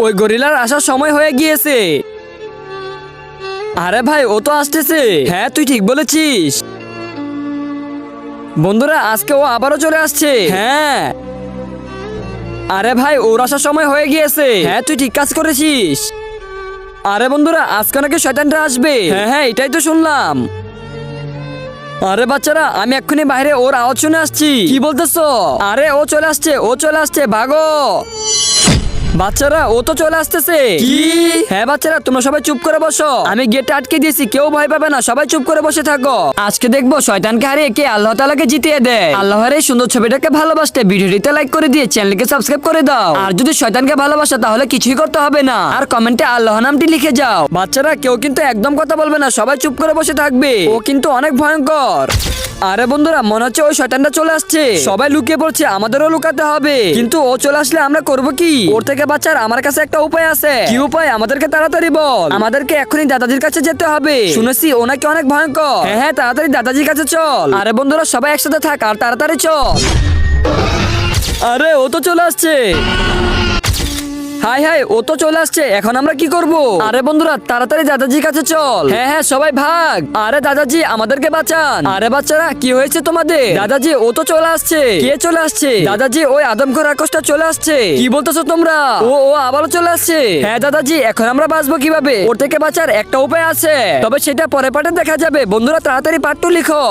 ওই গরিলার আসার সময় হয়ে গিয়েছে। আরে ভাই ও তো আসতেছে। হ্যাঁ তুই ঠিক বলেছিস বন্ধুরা, আজকে ও আবারও চলে আসছে। হ্যাঁ আরে ভাই ওর আসার সময় হয়ে গিয়েছে। হ্যাঁ তুই ঠিক কাজ করেছিস। আরে বন্ধুরা আজকে নাকি শয়তানরা আসবে। হ্যাঁ হ্যাঁ এটাই তো শুনলাম। আরে বাচ্চারা আমি এক্ষুনি বাইরে ওর আওয়াজ শুনে আসছি। কি বলতেছো? আরে ও চলে আসছে, ও চলে আসছে, ভাগো বাচ্চারা, ও তো চলে আসতেছে। কি? হ্যাঁ বাচ্চারা তোমরা সবাই চুপ করে বসো, আমি গেটটা আটকে দিয়েছি, কেউ ভয় পাবে না, সবাই চুপ করে বসে থাকো। আজকে দেখবো শয়তানকে হারিয়ে কে আল্লাহ তাআলাকে জিতিয়ে দেয়। আল্লাহর এই সুন্দর ছবিটাকে ভালোবাসতে ভিডিওটিতে লাইক করে দিয়ে চ্যানেলকে সাবস্ক্রাইব করে দাও। আর যদি শয়তানকে ভালোবাসো তাহলে কিছুই করতে হবে না, আর কমেন্টে আল্লাহ নামটি লিখে যাও। বাচ্চারা কেউ কিন্তু একদম কথা বলবে না, সবাই চুপ করে বসে থাকবে, ও কিন্তু অনেক ভয়ঙ্কর। আরে বন্ধুরা মনে হচ্ছে ওই শয়তানটা চলে আসছে, সবাই লুকিয়ে পড়ছে, আমাদেরও লুকাতে হবে। কিন্তু ও চলে আসলে আমরা করব কি? ওর থেকে বাঁচার আমার কাছে একটা উপায় আছে। কি উপায়? আমাদেরকে তাড়াতাড়ি বল। আমাদেরকে এখনই দাদাজির কাছে যেতে হবে, শুনেছি ও নাকি অনেক ভয়ঙ্কর। হ্যাঁ হ্যাঁ তাড়াতাড়ি দাদাজির কাছে চল। আরে বন্ধুরা সবাই একসাথে থাক আর তাড়াতাড়ি চল। আরে ও তো চলে আসছে। হাই হাই ও তো চলে আসছে, এখন আমরা কি করব? আরে বন্ধুরা তাড়াতাড়ি দাদাজির কাছে চল। হ্যাঁ হ্যাঁ সবাই ভাগ। আরে দাদাজি আমাদেরকে বাঁচান। আরে বাচ্চারা কি হয়েছে তোমাদের? দাদাজি ও তো চলে আসছে। কে চলে আসছে? দাদাজি ওই আদমখোর রাক্ষসটা চলে আসছে। কি বলতেছো তোমরা? ও ও আবারও চলে আসছে। হ্যাঁ দাদাজি এখন আমরা বাঁচবো কিভাবে? ওর থেকে বাঁচার একটা উপায় আছে, তবে সেটা পরে পাঠে দেখা যাবে। বন্ধুরা তাড়াতাড়ি পাঠটা লিখো।